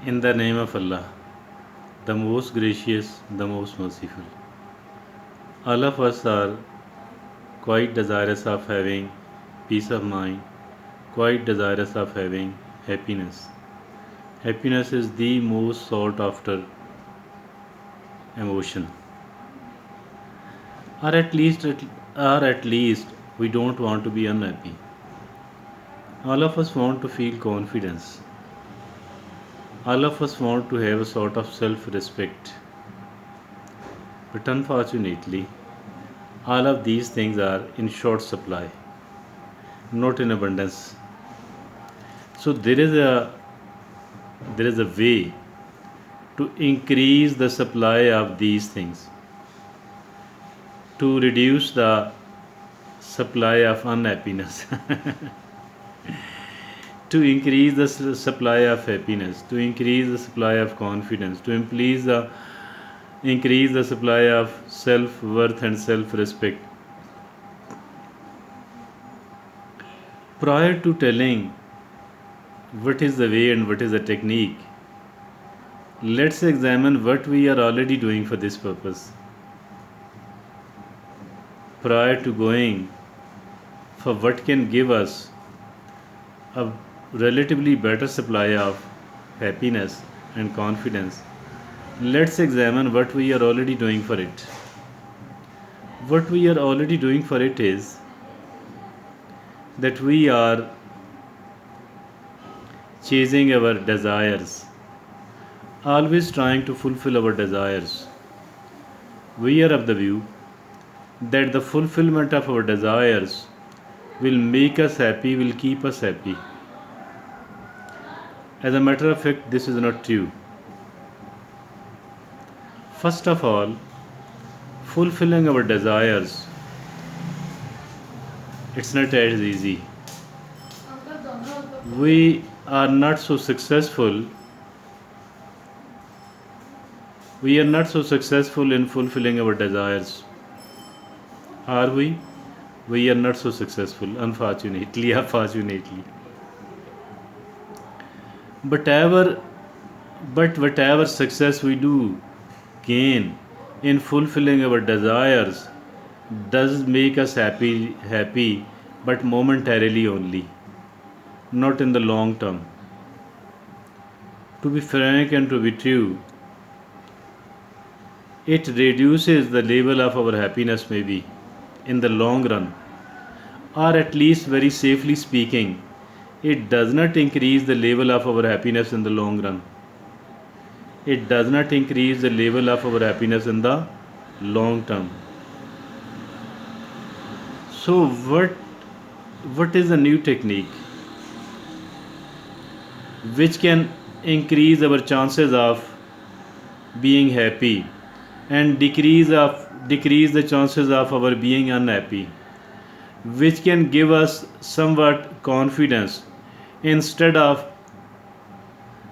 In the name of Allah, the most gracious, the most merciful. All of us are quite desirous of having peace of mind, quite desirous of having happiness. Happiness is the most sought after emotion, or at least we don't want to be unhappy. All of us want to feel confidence. All of us want to have a sort of self-respect. But unfortunately, all of these things are in short supply, not in abundance. So there is a way to increase the supply of these things, to reduce the supply of unhappiness, to increase the supply of happiness, to increase the supply of confidence, to increase the supply of self worth and self respect. Prior to telling what is the way and what is the technique, let's examine what we are already doing for this purpose. Prior to going for what can give us a relatively better supply of happiness and confidence, let's examine what we are already doing for it. What we are already doing for it is that we are chasing our desires, always trying to fulfill our desires. We are of the view that the fulfillment of our desires will make us happy, will keep us happy. As a matter of fact, this is not true. First of all, fulfilling our desires, it's not as easy. We are not so successful. We are not so successful in fulfilling our desires. Are we? We are not so successful, unfortunately or fortunately. Whatever, but whatever success we do gain in fulfilling our desires does make us happy, but momentarily only, not in the long term. To be frank and to be true, it reduces the level of our happiness maybe in the long run, or at least very safely speaking, it does not increase the level of our happiness in the long run. It does not increase the level of our happiness in the long term. So what is a new technique which can increase our chances of being happy and decrease the chances of our being unhappy, which can give us somewhat confidence instead of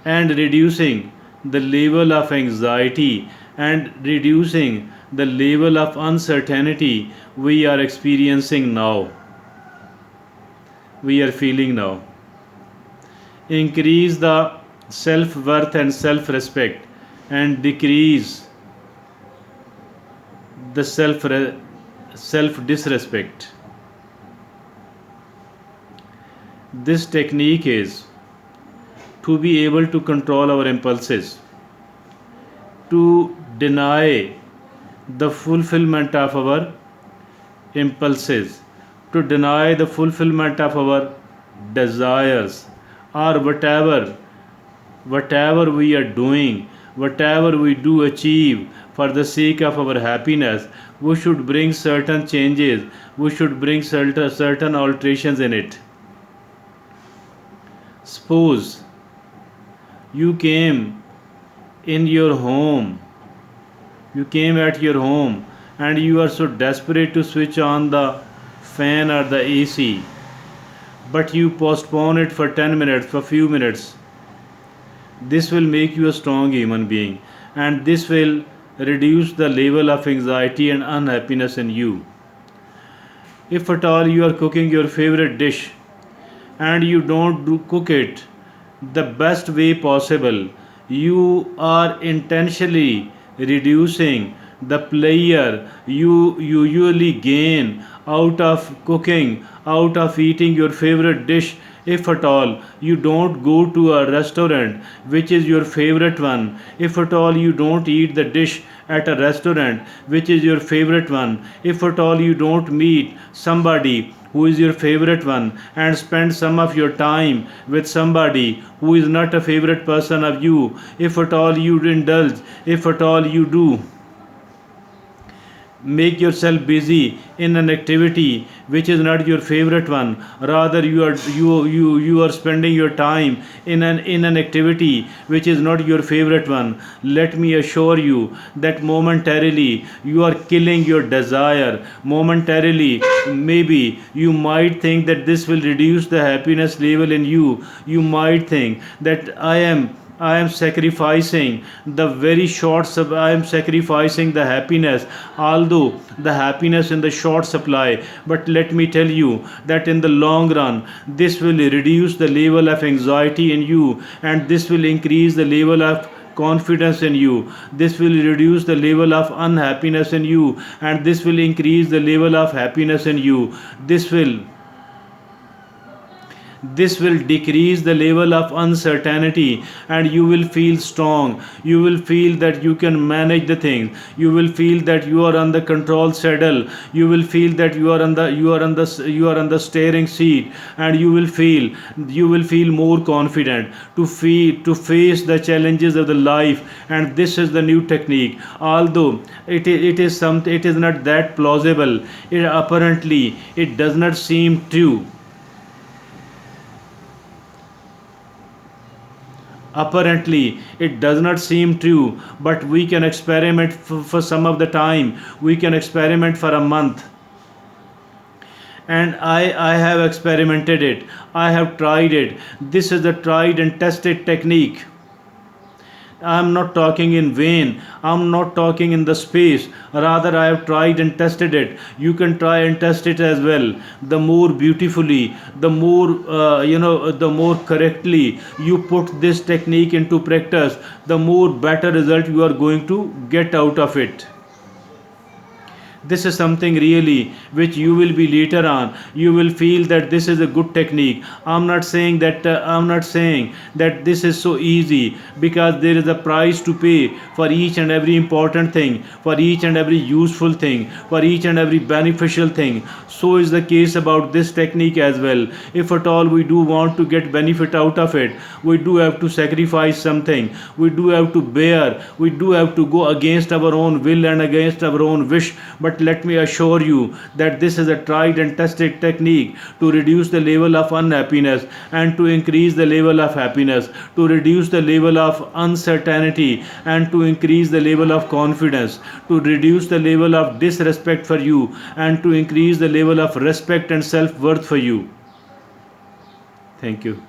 and reducing the level of anxiety and reducing the level of uncertainty we are experiencing now, we are feeling now. Increase the self worth and self respect and decrease the self disrespect. This technique is to be able to control our impulses, to deny the fulfillment of our impulses, to deny the fulfillment of our desires, or whatever we are doing, whatever we do achieve for the sake of our happiness, we should bring certain changes, we should bring certain alterations in it. Suppose you came in your home, you came at your home and you are so desperate to switch on the fan or the AC, but you postpone it for 10 minutes, for few minutes. This will make you a strong human being, and this will reduce the level of anxiety and unhappiness in you. If at all you are cooking your favorite dish and you don't cook it the best way possible, You are intentionally reducing the pleasure you usually gain out of cooking, out of eating your favorite dish. If at all you don't go to a restaurant which is your favorite one, if at all you don't eat the dish at a restaurant which is your favorite one, if at all you don't meet somebody who is your favorite one and spend some of your time with somebody who is not a favorite person of you, if at all you indulge, if at all you do make yourself busy in an activity which is not your favorite one, rather you are spending your time in an activity which is not your favorite one, let me assure you that momentarily you are killing your desire. Momentarily, maybe you might think that this will reduce the happiness level in you. You might think that I am sacrificing the very I am sacrificing the happiness, although the happiness in the short supply. But let me tell you that in the long run, this will reduce the level of anxiety in you, and this will increase the level of confidence in you. This will reduce the level of unhappiness in you, and this will increase the level of happiness in you. This will decrease the level of uncertainty, and you will feel strong. You will feel that you can manage the things. You will feel that you are on the control saddle. You will feel that you are on the steering seat, and you will feel more confident to face the challenges of the life. And this is the new technique, although it is not that plausible. It does not seem true. Apparently it does not seem true, but we can experiment for some of the time. We can experiment for a month, and I have experimented it. I have tried it. This is a tried and tested technique. I'm not talking in vain. I'm not talking in the space. Rather, I have tried and tested it. You can try and test it as well. The more beautifully, the more correctly you put this technique into practice, the more better result you are going to get out of it. This is something really which you will be later on, you will feel that this is a good technique. I'm not saying that this is so easy, because there is a price to pay for each and every important thing, for each and every useful thing, for each and every beneficial thing. So is the case about this technique as well. If at all we do want to get benefit out of it, we do have to sacrifice something. We do have to bear, we do have to go against our own will and against our own wish. But let me assure you that this is a tried and tested technique to reduce the level of unhappiness and to increase the level of happiness, to reduce the level of uncertainty and to increase the level of confidence, to reduce the level of disrespect for you and to increase the level of respect and self worth for you. Thank you.